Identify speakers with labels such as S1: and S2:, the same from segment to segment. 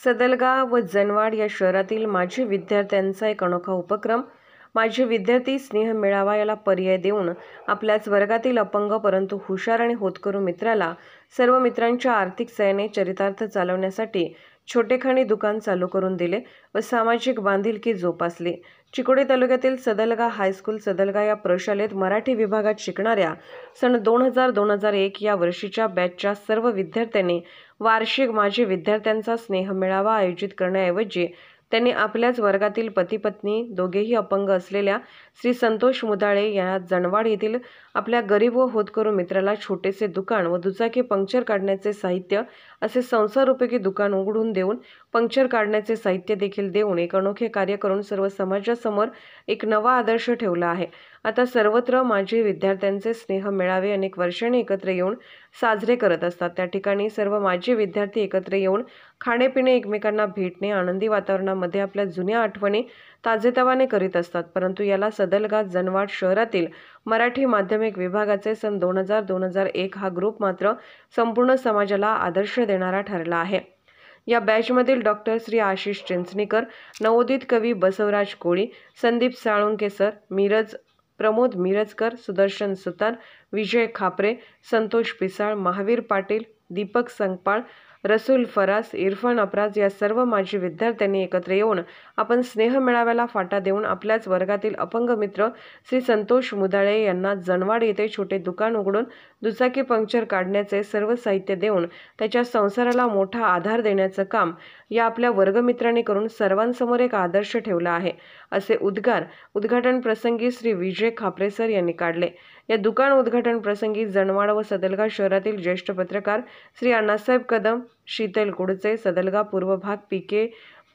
S1: सदलगा व जनवाड या शहरातील माजी विद्यार्थ्यांचा एक अनोखा उपक्रम माजी विद्यार्थी स्नेह मेळावा याला पर्याय देऊन आपल्याच वर्गातील अपंग परंतु हुशार आणि होतकरू मित्राला सर्व मित्रांच्या आर्थिक सहाय्याने चरितार्थ चालवण्यासाठी छोटेखानी दुकान चालू करून दिले व सामाजिक बांधिलकी जोपासली। चिकोडी तालुक्यातील सदलगा हायस्कूल सदलगा या प्रशालेत मराठी विभागात शिकणाऱ्या सन 2000-2001 या वर्षीच्या बॅचच्या सर्व विद्यार्थ्यांनी वार्षिक माजी विद्यार्थ्यांचा स्नेह मेळावा आयोजित करण्याऐवजी त्यांनी आपल्याच वर्गातील पती-पत्नी दोघेही अपंग असलेल्या श्री संतोष मुदाळे या जनवाड येथील आपल्या गरीब व होतकरू मित्राला छोटेसे दुकान व दुचाकी पंक्चर काढण्याचे साहित्य असे संसारोपयोगी दुकान उघडून देऊन पंक्चर काढण्याचे साहित्य देखील देऊन एक अनोखे कार्य करून सर्व समाजासमोर एक नवा आदर्श ठेवला आहे। आता सर्वत्र माजी विद्यार्थ्यांचे स्नेह मेळावे अनेक वर्षांनी एकत्र येऊन साजरे करत असतात। त्या ठिकाणी सर्व माजी विद्यार्थी एकत्र येऊन खाणे-पिणे, एकमेकांना भेटणे, आनंदी वातावरणामध्ये आपल्या जुन्या आठवणी ताजेतवाने करीत असतात। परंतु याला सदलगा जनवाड शहरातील मराठी माध्यमिक विभागाचे सन 2000-2001 हा ग्रुप मात्र संपूर्ण समाजाला आदर्श देणारा ठरला आहे। या बॅचमधील डॉक्टर श्री आशिष चिंचणीकर, नवोदित कवी बसवराज कोळी, संदीप साळुंके सर, प्रमोद मिरजकर, सुदर्शन सुतार, विजय खापरे, संतोष पिसाळ, महावीर पाटील, दीपक संगपाळ, रसूल फरास, इरफान अपराज या सर्व माजी विद्यार्थ्यांनी एकत्र येऊन आपण स्नेह मेळाव्याला फाटा देऊन आपल्याच वर्गातील अपंग मित्र श्री संतोष मुदाळे यांना जनवाड येथे छोटे दुकान उघडून दुचाकी पंक्चर काढण्याचे सर्व साहित्य देऊन त्याच्या संसाराला मोठा आधार देण्याचं काम या आपल्या वर्गमित्रांनी करून सर्वांसमोर एक आदर्श ठेवला आहे, असे उद्गार उद्घाटन प्रसंगी श्री विजय खापरे सर यांनी काढले। या दुकान उद्घाटन प्रसंगी जनवाड व सदलगा शहरातील ज्येष्ठ पत्रकार श्री अण्णासाहेब कदम, शीतल कुडचे, सदलगा पूर्व भाग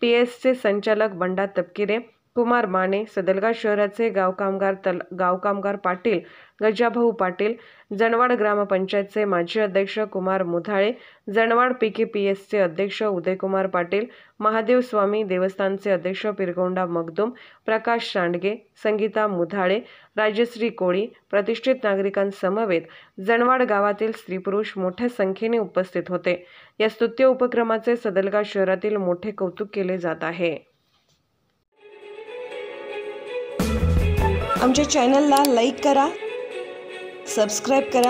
S1: PSचे संचालक बंडा तपकिरे, कुमार माने, सदलगा शहराचे गावकामगार पाटील गजाभाऊ पाटील, जनवाड ग्रामपंचायतचे माजी अध्यक्ष कुमार मुधाळे, जनवाड PSचे अध्यक्ष उदयकुमार पाटील, महादेव स्वामी देवस्थानचे अध्यक्ष पिरगोंडा मगदूम, प्रकाश सांडगे, संगीता मुधाळे, राजश्री कोळी, प्रतिष्ठित नागरिकांसमवेत जनवाड गावातील स्त्री-पुरुष मोठ्या संख्येने उपस्थित होते। या स्तुत्य उपक्रमाचे सदलगा शहरातील मोठे कौतुक केले जात आहे।
S2: आमच्या चॅनलला लाईक करा, सबस्क्राईब करा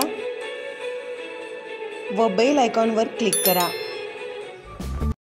S2: व बेल आयकॉनवर क्लिक करा।